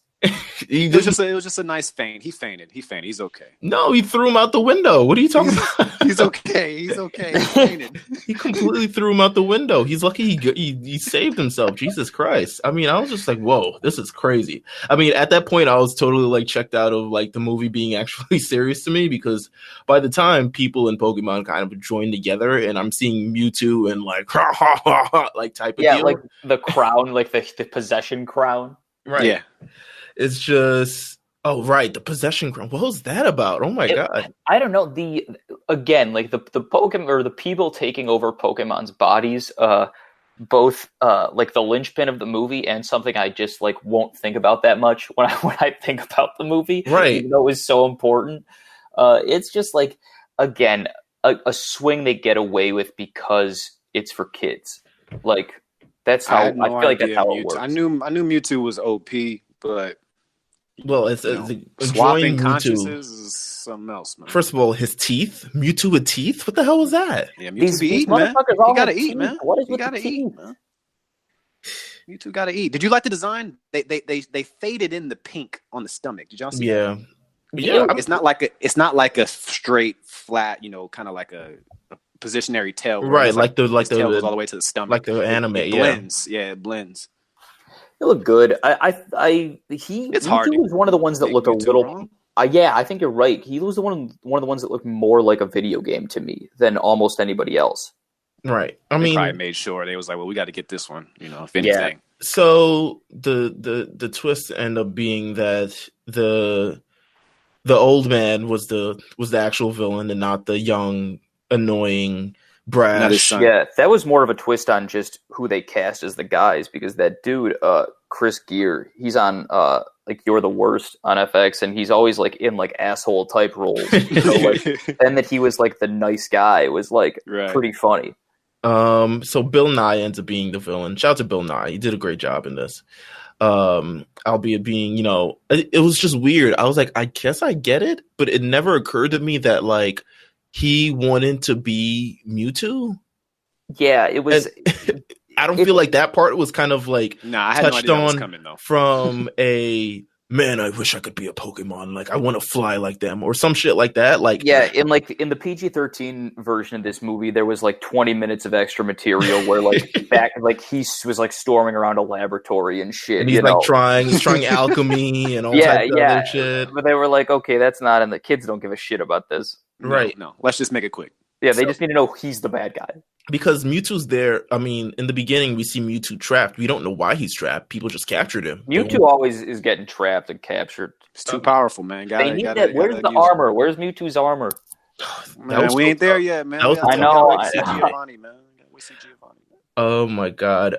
I: It was just a nice feint. He fainted. He's okay.
H: No, he threw him out the window. What are you talking about?
I: He's okay. He fainted.
H: He completely threw him out the window. He's lucky he saved himself. Jesus Christ. I mean, I was just like, whoa, this is crazy. I mean, at that point, I was totally like checked out of like the movie being actually serious to me, because by the time people in Pokemon kind of joined together and I'm seeing Mewtwo and like, ha, ha, ha, ha, like type of deal.
J: Like the crown, like the possession crown.
H: Right.
I: Yeah.
H: It's just, oh, right. The possession crown. What was that about? Oh my God.
J: I don't know. The Pokemon, or the people taking over Pokemon's bodies, both like the linchpin of the movie and something I just like won't think about that much when I think about the movie.
H: Right.
J: Even though it was so important. It's just like, again, a swing they get away with because it's for kids. Like, that's how I feel like that's how it works.
I: I knew Mewtwo was OP, but
H: well, it's
I: swapping consciousnesses is something else, man.
H: First of all, his teeth, Mewtwo with teeth. What the hell was that?
I: Yeah, Mewtwo be eating, man. You gotta eat, man. What is with the teeth, man? Mewtwo gotta eat. Did you like the design? They faded in the pink on the stomach. Did y'all see?
H: Yeah,
I: that?
H: Yeah.
I: It's not like a straight, flat, kind of like a positionary tail.
H: Right, like the
I: tail goes all the way to the stomach,
H: like the anime.
I: It blends. Yeah, it blends.
J: It looked good. It's
I: hard.
J: He was one of the ones that looked a little. I think you're right. He was one of the ones that looked more like a video game to me than almost anybody else.
H: Right.
I: They probably made sure they was like, well, we got to get this one. If anything.
J: Yeah.
H: So the twist ended up being that the old man was the actual villain and not the young, annoying, brash.
J: Yeah, that was more of a twist on just who they cast as the guys, because that dude, Chris Gere, he's on like You're the Worst on FX, and he's always like in like asshole type roles. And that he was like the nice guy was like pretty funny.
H: So Bill Nye ends up being the villain. Shout out to Bill Nye. He did a great job in this. Albeit being, it was just weird. I was like, I guess I get it, but it never occurred to me that like he wanted to be Mewtwo.
J: Yeah, it was.
H: I don't feel like that part was kind of like
I: I had
H: touched
I: no idea
H: on
I: that was coming, though.
H: From a man. I wish I could be a Pokemon. Like I want to fly like them or some shit like that. Like
J: in the PG-13 version of this movie, there was like 20 minutes of extra material where like he was like storming around a laboratory and shit.
H: And he's trying alchemy and all types of other shit.
J: But they were like, okay, that's not, and the kids don't give a shit about this.
H: Right.
I: No, let's just make it quick.
J: Yeah, they just need to know he's the bad guy.
H: Because Mewtwo's there. I mean, in the beginning, we see Mewtwo trapped. We don't know why he's trapped. People just captured him.
J: Mewtwo always is getting trapped and captured.
I: It's too powerful, man.
J: Where's the armor? Where's Mewtwo's armor?
I: Man, we ain't there yet, man.
J: I know.
I: Giovanni, man. We see Giovanni.
H: Oh my God.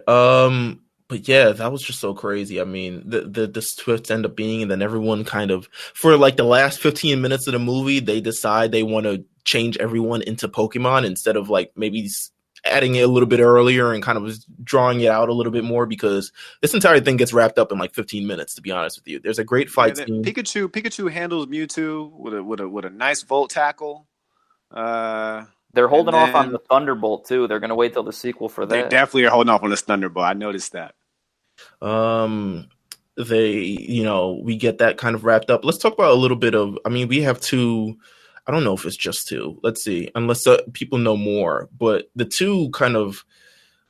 H: But yeah, that was just so crazy. I mean, the twists end up being, and then everyone kind of, for like the last 15 minutes of the movie, they decide they want to change everyone into Pokemon instead of like maybe adding it a little bit earlier and kind of drawing it out a little bit more, because this entire thing gets wrapped up in like 15 minutes, to be honest with you. There's a great fight scene.
I: Pikachu handles Mewtwo with a nice Volt tackle.
J: They're holding off on the Thunderbolt too. They're going to wait till the sequel for that.
I: They definitely are holding off on this Thunderbolt. I noticed that.
H: We get that kind of wrapped up. Let's talk about a little bit of, we have two, I don't know if it's just two. Let's see, unless people know more, but the two kind of,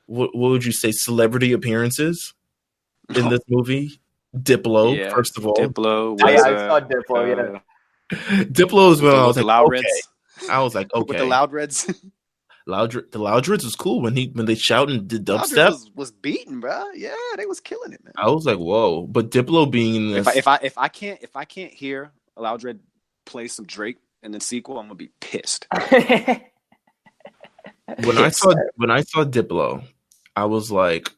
H: what would you say, celebrity appearances in this movie? Diplo, first of all.
I: Diplo.
J: I saw Diplo,
H: Diplo is when I was like,
I: Loud
H: okay.
I: Reds.
H: I was like, okay.
I: With the Loud Reds.
H: The Loud Reds was cool when they shout and did dubstep.
I: Was beaten, bro. Yeah, they was killing it, man.
H: I was like, whoa. But Diplo being in this,
I: if I can't hear a Loud Red play some Drake in the sequel, I'm gonna be pissed.
H: When I saw Diplo, I was like,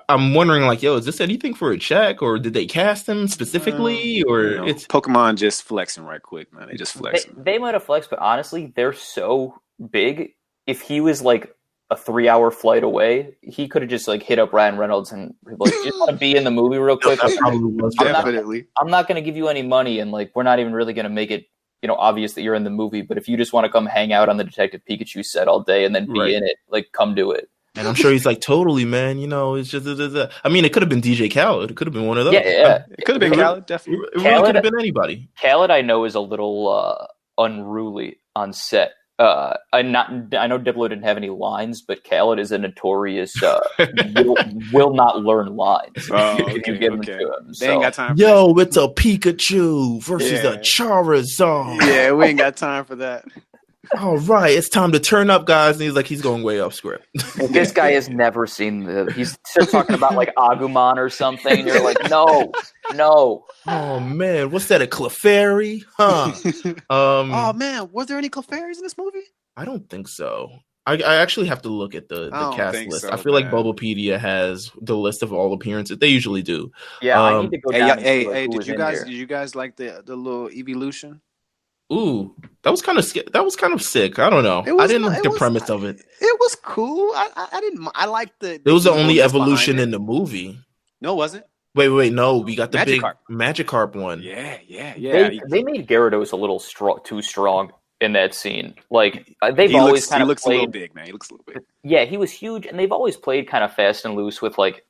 H: I'm wondering, like, yo, is this anything for a check, or did they cast him specifically, or it's
I: Pokemon just flexing right quick, man? They just flexing.
J: They might have flexed, but honestly, they're so big. If he was like a 3-hour flight away, he could have just like hit up Ryan Reynolds and like, just want to be in the movie real quick.
I: Definitely.
J: I'm not going to give you any money, and like we're not even really going to make it, obvious that you're in the movie. But if you just want to come hang out on the Detective Pikachu set all day and then be in it, like come do it.
H: And I'm sure he's like, totally, man. You know, it's just. I mean, it could have been DJ Khaled. It could have been one of those.
J: Yeah.
I: It could have been Khaled, definitely.
H: It really could have been anybody.
J: Khaled, I know, is a little unruly on set. I know Diplo didn't have any lines, but Khaled is a notorious will not learn lines if you give them to him.
I: They ain't got time for
H: Yo, it's a Pikachu versus a Charizard.
I: Yeah, we ain't got time for that.
H: All right, it's time to turn up, guys. And he's going way off script.
J: This guy has never seen he's still talking about like Agumon or something. And you're like, no.
H: Oh man, what's that? A Clefairy? Huh?
I: Oh man, was there any Clefairies in this movie?
H: I don't think so. I actually have to look at the cast list.
I: So,
H: I feel like Bulbapedia has the list of all appearances. They usually do.
J: Yeah, I need to go down.
I: Hey, did you guys like the little evolution?
H: Ooh, that was kind of sick. I don't know. I didn't like the premise of it.
I: It was cool. I didn't. I liked the.
H: It was the only evolution in the movie.
I: No, was it?
H: Wait, no. We got the
I: Magikarp.
H: big Magikarp one.
I: Yeah.
J: They made Gyarados a little too strong in that scene. Like they've
I: he
J: always
I: looks
J: played,
I: a little big, man. He looks a little big.
J: Yeah, he was huge, and they've always played kind of fast and loose with like.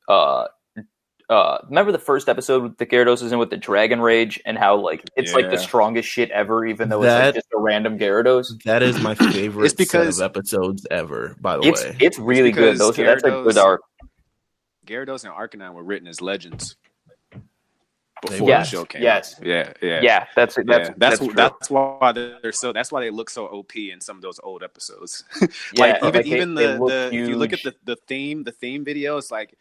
J: Remember the first episode with the Gyarados is in with the Dragon Rage and how like it's like the strongest shit ever, even though it's like just a random Gyarados.
H: That is my favorite
I: it's because,
H: set of episodes ever. By the way,
J: it's really good. That's a good arc.
I: Gyarados and Arcanine were written as legends before the show came.
J: Yes.
I: Yeah.
J: That's
I: why they're so. That's why they look so OP in some of those old episodes. Like even the if you look at the theme video, it's like.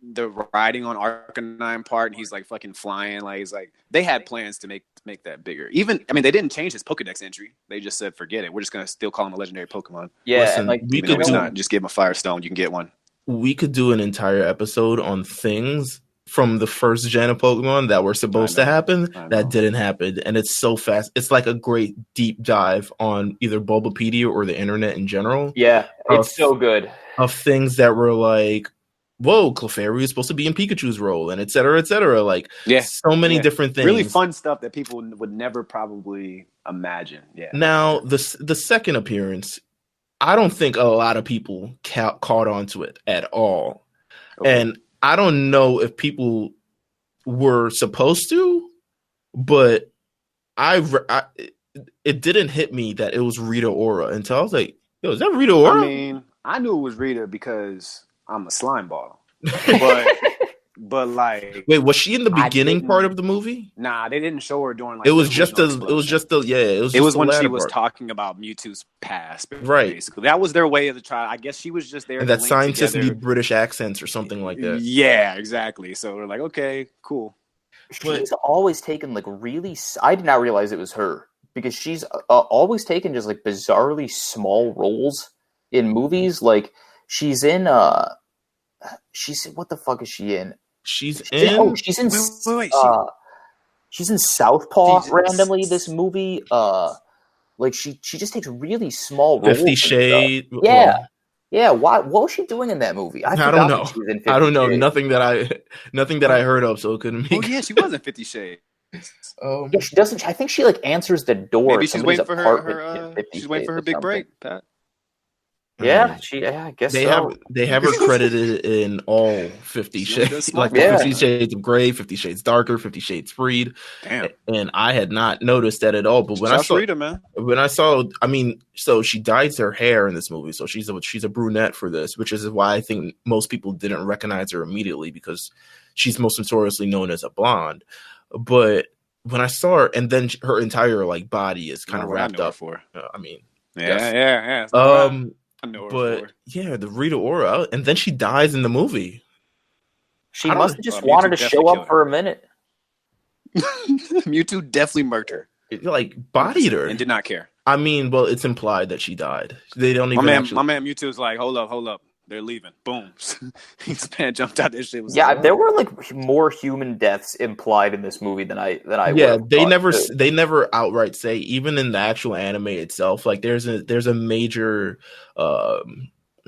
I: The riding on Arcanine part, and he's like fucking flying. Like he's like they had plans to make that bigger. Even they didn't change his Pokedex entry. They just said forget it. We're just gonna still call him a legendary Pokemon.
J: Yeah,
H: listen,
J: like
H: we could
I: just give him a Firestone. You can get one.
H: We could do an entire episode on things from the first gen of Pokemon that were supposed to happen that didn't happen, and it's so fast. It's like a great deep dive on either Bulbapedia or the internet in general.
J: Yeah, it's so good
H: of things that were like. Whoa, Clefairy is supposed to be in Pikachu's role, and et cetera, et cetera. Like, so many different things.
I: Really fun stuff that people would never probably imagine. Yeah.
H: Now, the second appearance, I don't think a lot of people caught on to it at all. Okay. And I don't know if people were supposed to, but it didn't hit me that it was Rita Ora until I was like, yo, is that Rita Ora?
I: I mean, I knew it was Rita because I'm a slime ball. But like,
H: wait, was she in the beginning part of the movie?
I: Nah, they didn't show her during like.
H: It was just
I: when she was talking about Mewtwo's past,
H: right?
I: Basically, that was their way of the trial. I guess she was just there.
H: And that scientists need British accents or something like that.
I: Yeah, exactly. So we're like, okay, cool.
J: She's always taken like really. I did not realize it was her because she's always taken just like bizarrely small roles in movies. Like she's in what the fuck is she in? She's in Southpaw randomly. This movie, like she just takes really small roles.
H: 50 Shades.
J: Yeah. What was she doing in that movie?
H: I don't know. I don't know. Nothing that I heard of. So it couldn't be.
I: Oh yeah, she was in 50 Shades.
J: Yeah, she doesn't. I think she like answers the door.
I: Maybe she's waiting for her. She's waiting for her big break, Pat.
J: Yeah, I guess
H: they have her credited in all 50 Shades, like 50 Shades of Grey, 50 Shades Darker, 50 Shades Freed.
I: Damn.
H: And I had not noticed that at all. But when I saw, I mean, so she dyes her hair in this movie, so she's a brunette for this, which is why I think most people didn't recognize her immediately because she's most notoriously known as a blonde. But when I saw her, and then her entire like body is kind of wrapped up. I mean,
I: yeah.
H: But yeah, the Rita Ora, and then she dies in the movie.
J: She must have just wanted to show up for a minute.
I: Mewtwo definitely murked her.
H: Like bodied her
I: and did not care.
H: I mean, well, it's implied that she died. They don't even.
I: My man Mewtwo's like, hold up. They're leaving. Boom. His man jumped out. This shit was
J: there were like more human deaths implied in this movie than I.
H: Yeah, they never outright say, even in the actual anime itself. Like there's a major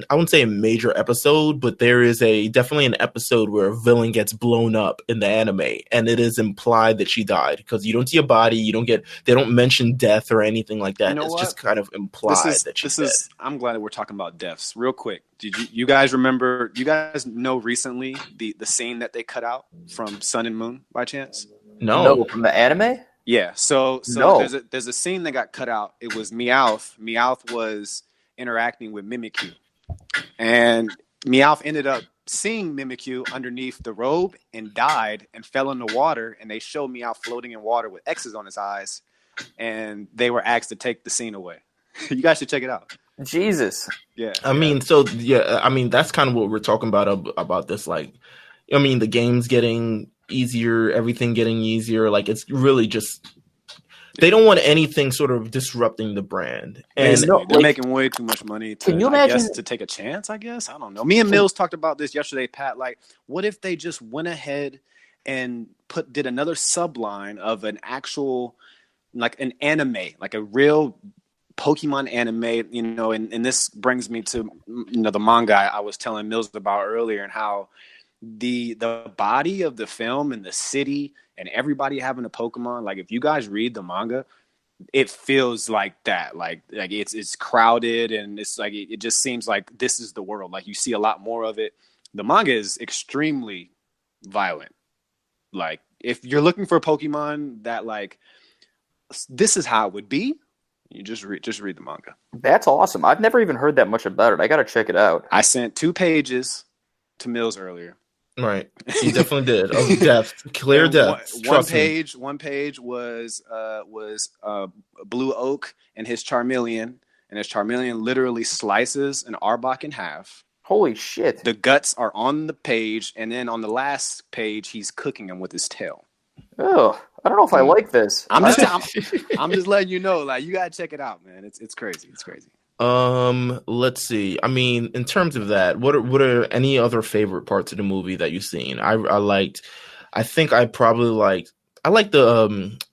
H: I wouldn't say a major episode, but there is definitely an episode where a villain gets blown up in the anime, and it is implied that she died because you don't see a body, they don't mention death or anything like that. It's just kind of implied that she's dead.
I: I'm glad that we're talking about deaths. Real quick, did you guys remember? Do you guys know recently the scene that they cut out from Sun and Moon by chance?
J: No, from the anime.
I: Yeah, so
J: no.
I: there's a scene that got cut out. It was Meowth. Meowth was interacting with Mimikyu, and Meowth ended up seeing Mimikyu underneath the robe and died and fell in the water. And they showed Meowth floating in water with X's on his eyes, and they were asked to take the scene away. You guys should check it out.
J: Jesus.
I: Yeah.
H: I mean, that's kind of what we're talking about this. Like, I mean, the game's getting easier, everything getting easier. Like, it's really just they don't want anything sort of disrupting the brand, and
I: they're making way too much money to,
J: can you imagine,
I: to take a chance. I guess I don't know. Me and Meelz talked about this yesterday, Pat. Like, what if they just went ahead and did another subline of an actual, like an anime, like a real Pokemon anime, you know? And this brings me to, you know, the manga I was telling Meelz about earlier, and how the body of the film and the city and everybody having a Pokemon, like if you guys read the manga, it feels like that. Like it's crowded, and it's like it just seems like this is the world. Like you see a lot more of it. The manga is extremely violent. Like if you're looking for a Pokemon that like this is how it would be, you just read the manga.
J: That's awesome. I've never even heard that much about it. I got to check it out.
I: I sent 2 pages to Meelz earlier.
H: Right, you definitely did. Of depth, clear depth.
I: One page was Blue Oak and his Charmeleon, and his Charmeleon literally slices an Arbok in half.
J: Holy shit!
I: The guts are on the page, and then on the last page, he's cooking them with his tail.
J: Oh, I don't know if I like this.
I: I'm just letting you know. Like, you gotta check it out, man. It's crazy. It's crazy.
H: Let's see. I mean, in terms of that, what are any other favorite parts of the movie that you've seen? I liked the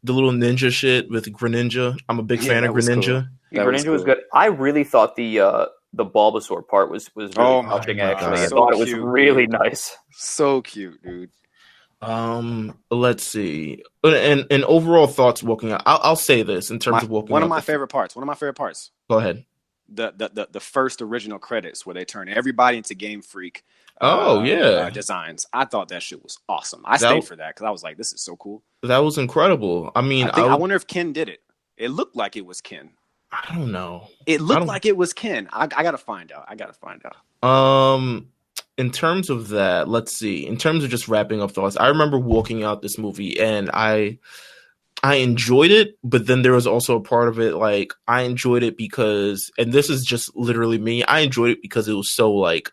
H: little ninja shit with Greninja. I'm a big fan of Greninja.
J: Cool. Greninja was good. I really thought the Bulbasaur part was really touching. Actually, I thought it was really nice.
I: So cute, dude.
H: Let's see. And overall thoughts walking out. I'll say this in terms of walking out.
I: One of my favorite parts.
H: Go ahead.
I: The first original credits where they turn everybody into Game Freak. Designs. I thought that shit was awesome. I stayed for that because I was like, this is so cool.
H: That was incredible. I mean,
I: I wonder if Ken did it. It looked like it was Ken.
H: I don't know.
I: It looked like it was Ken. I gotta find out.
H: In terms of that, let's see. In terms of just wrapping up thoughts, I remember walking out this movie and I enjoyed it, but then there was also a part of it, like, I enjoyed it because, and this is just literally me, I enjoyed it because it was so, like,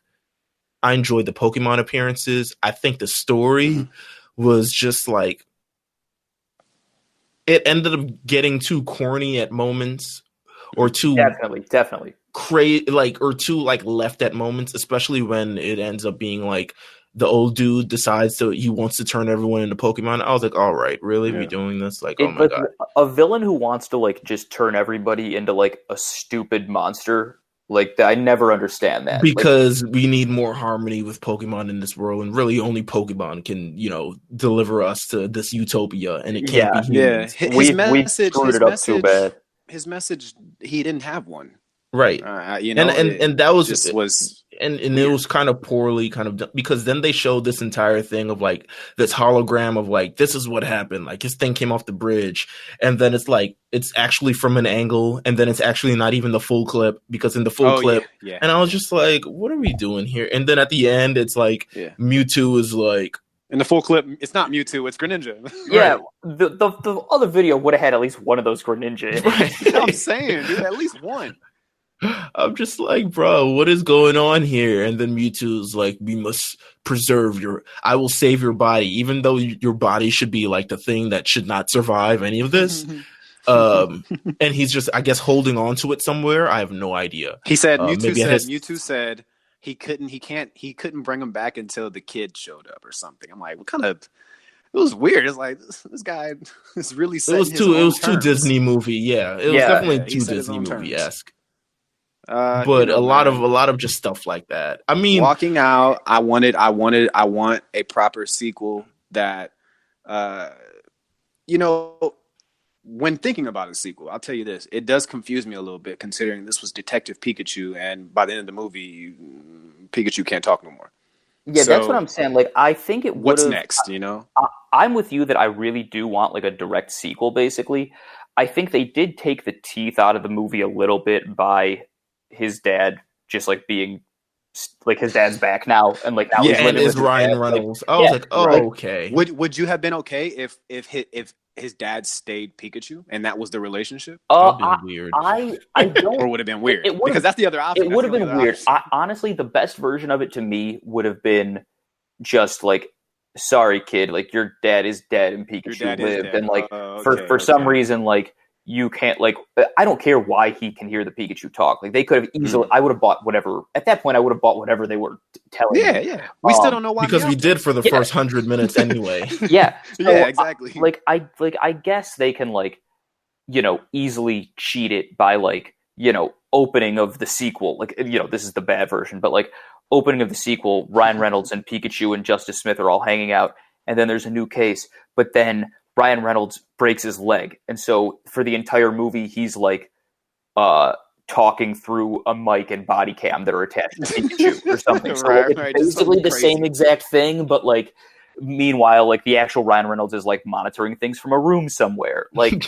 H: I enjoyed the Pokemon appearances. I think the story was just, like, it ended up getting too corny at moments, or too...
J: Definitely.
H: Or too, like, left at moments, especially when it ends up being, like, the old dude decides he wants to turn everyone into Pokemon. I was like, all right, really? We doing this? Like, oh my God.
J: A villain who wants to, like, just turn everybody into, like, a stupid monster, like, I never understand that.
H: Because we need more harmony with Pokemon in this world, and really only Pokemon can, you know, deliver us to this utopia, and it can't be humans.
I: Yeah, we screwed it up too bad. His message, he didn't have one.
H: Right.
I: You know,
H: and that was
I: just was
H: and it was kind of poorly kind of done, because then they showed this entire thing of like this hologram of like, this is what happened, like his thing came off the bridge, and then it's like it's actually from an angle, and then it's actually not even the full clip, because in the full clip and I was just like, what are we doing here? And then at the end it's like Mewtwo is like,
I: in the full clip, it's not Mewtwo, it's Greninja.
J: Yeah, the other video would have had at least one of those Greninja.
I: Right. I'm saying, dude, at least one.
H: I'm just like, bro, what is going on here? And then Mewtwo's like, we must preserve I will save your body, even though your body should be like the thing that should not survive any of this. And he's just, I guess, holding on to it somewhere. I have no idea.
I: He said, Mewtwo said he couldn't bring him back until the kid showed up or something. I'm like, what kind of, it was weird. It's like, this guy is really setting
H: it was too Disney movie. Yeah, it was definitely too Disney movie-esque. But a lot of just stuff like that. I mean,
I: walking out, I want a proper sequel that, when thinking about a sequel, I'll tell you this, it does confuse me a little bit considering this was Detective Pikachu, and by the end of the movie, Pikachu can't talk no more.
J: Yeah, so, that's what I'm saying. Like, I think it would.
I: What's next?
J: I'm with you that I really do want like a direct sequel. Basically, I think they did take the teeth out of the movie a little bit by his dad just like being like his dad's back now, and like now
H: he's living with Ryan Reynolds. Like, I was like, oh, right. Okay.
I: Would you have been okay if his dad stayed Pikachu and that was the relationship?
H: That'd been weird.
J: I don't.
I: Or would have been weird because that's the other option.
J: It would have been weird. Honestly, the best version of it to me would have been just like, sorry, kid, like your dad is dead and Pikachu lived, and like for some reason, like you can't, like, I don't care why he can hear the Pikachu talk. Like they could have easily. I would have bought whatever at that point. I would have bought whatever they were telling.
I: Yeah. We still don't know why
H: because we did for the first 100 minutes anyway.
J: Yeah, so,
I: exactly.
J: I guess they can easily cheat it by opening of the sequel. Like this is the bad version, but like opening of the sequel, Ryan Reynolds and Pikachu and Justice Smith are all hanging out, and then there's a new case, but then Ryan Reynolds breaks his leg, and so for the entire movie, he's like talking through a mic and body cam that are attached to Pikachu or something. So it's basically the same exact thing, but like meanwhile, like the actual Ryan Reynolds is like monitoring things from a room somewhere. Like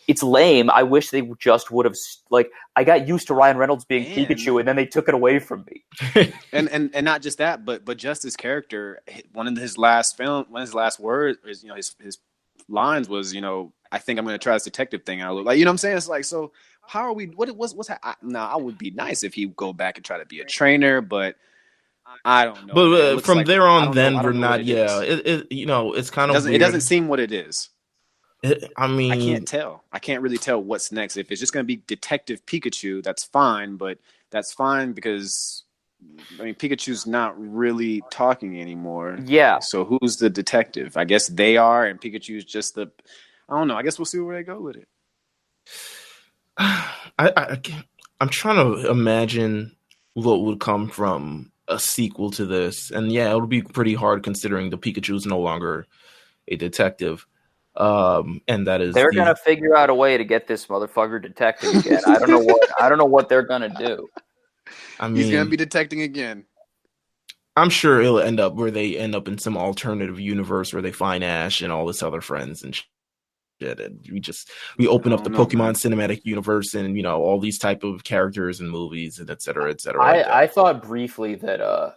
J: it's lame. I wish they just would have like. I got used to Ryan Reynolds being Pikachu, and then they took it away from me.
I: and not just that, but just his character. One of his last words is his lines was I think I'm going to try this detective thing out. Like what I'm saying? It's like, so how are we? What's now? I would be nice if he go back and try to be a trainer, but I don't know.
H: But from there on, then we're not. Yeah, it's kind of.
I: It doesn't seem what it is.
H: I mean,
I: I can't tell. I can't really tell what's next. If it's just going to be Detective Pikachu, that's fine. But that's fine because Pikachu's not really talking anymore.
J: Yeah.
I: So who's the detective? I guess they are, and Pikachu's just the. I don't know. I guess we'll see where they go with it.
H: I'm trying to imagine what would come from a sequel to this, and yeah, it'll be pretty hard considering the Pikachu's no longer a detective. And that is
J: they're gonna figure out a way to get this motherfucker detective again. I don't know what they're gonna do.
H: I mean,
I: he's gonna be detecting again.
H: I'm sure it'll end up where they end up in some alternative universe where they find Ash and all his other friends and shit. And we open up the Pokemon cinematic universe and all these type of characters and movies and et cetera, et cetera.
J: I thought briefly that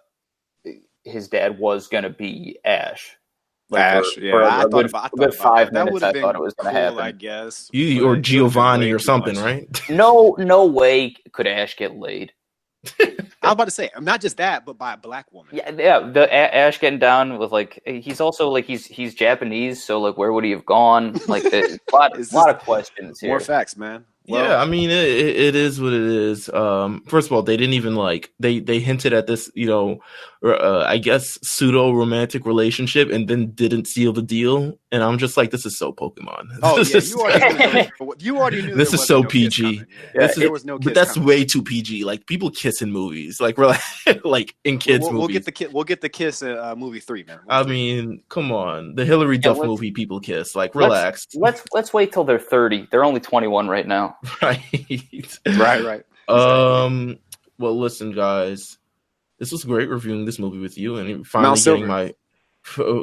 J: his dad was gonna be Ash.
I: Ash,
J: I thought 5 minutes. I thought it was going to happen.
I: I guess,
H: or Giovanni or something, right?
J: No way could Ash get laid.
I: I was about to say, not just that, but by a black woman.
J: Yeah. The Ash getting down with he's also he's Japanese, so where would he have gone? A lot of questions here.
I: More facts, man.
H: Well, yeah, I mean it is what it is. First of all, they didn't even they hinted at this, I guess pseudo romantic relationship, and then didn't seal the deal. And I'm just like, this is so Pokemon.
I: Oh yeah, you already knew.
H: This is so PG.
I: There was no kiss
H: but that's
I: coming.
H: way too PG. Like people kiss in movies. Like we're like in kids movies.
I: We'll get the kiss at movie 3, man.
H: I mean, come on, the Hillary Duff movie, people kiss. Like relax.
J: Let's wait till they're 30. They're only 21 right now.
H: Right.
I: Right.
H: Exactly. Well, listen, guys, this was great reviewing this movie with you, and finally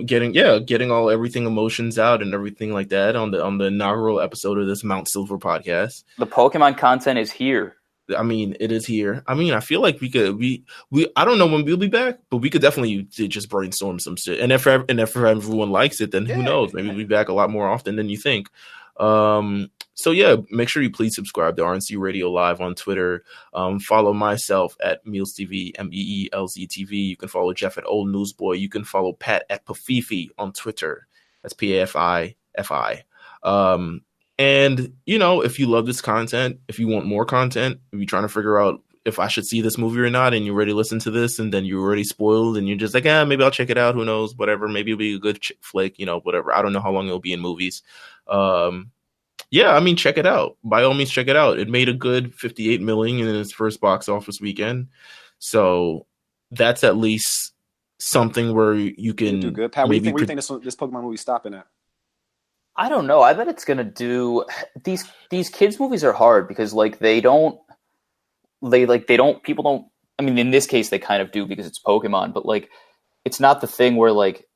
H: getting everything emotions out and everything like that on the inaugural episode of this Mount Silver podcast.
J: The Pokemon content is here.
H: I mean, it is here. I mean, I feel like we I don't know when we'll be back, but we could definitely just brainstorm some shit. And if everyone likes it, then who knows? Maybe we'll be back a lot more often than you think. So yeah, make sure you please subscribe to RNC Radio Live on Twitter. Follow myself at Meelz TV, Meelz TV. You can follow Jeff at Old Newsboy. You can follow Pat at Pafifi on Twitter. That's PAFIFI. And if you love this content, if you want more content, if you're trying to figure out if I should see this movie or not, and you're ready to listen to this, and then you're already spoiled, and you're just like, maybe I'll check it out. Who knows? Whatever. Maybe it'll be a good flick. Whatever. I don't know how long it'll be in movies. Yeah, I mean, check it out. By all means, check it out. It made a good $58 million in its first box office weekend, so that's at least something where you can
I: do good. Pat, what do you think this Pokemon movie stopping at?
J: I don't know. I bet it's gonna do these kids movies are hard because like people don't. I mean, in this case, they kind of do because it's Pokemon, but like it's not the thing where like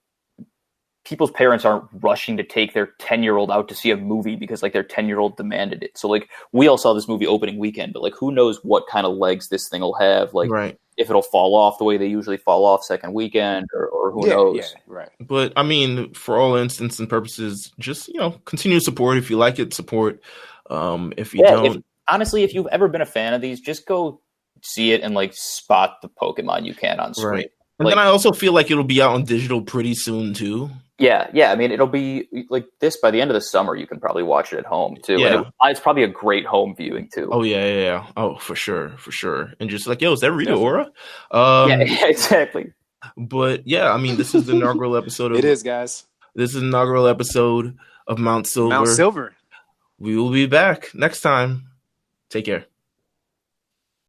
J: people's parents aren't rushing to take their 10-year-old out to see a movie because like their 10-year-old demanded it. So like we all saw this movie opening weekend, but like who knows what kind of legs this thing will have? Like if it'll fall off the way they usually fall off second weekend, or who knows?
I: Yeah, right.
H: But I mean, for all intents and purposes, just continue to support. If you like it, support. If you don't,
J: honestly, if you've ever been a fan of these, just go see it and like spot the Pokemon you can on screen.
H: Right. And then I also feel like it'll be out on digital pretty soon too.
J: Yeah. I mean, it'll be like this by the end of the summer. You can probably watch it at home too.
H: Yeah.
J: And it's probably a great home viewing too.
H: Oh yeah. Oh, for sure. And just like, yo, is that Rita Ora?
J: Yeah, exactly.
H: But yeah, I mean, this is the inaugural episode of
I: it is, guys.
H: This is the inaugural episode of Mount Silver.
I: Mount Silver.
H: We will be back next time. Take care.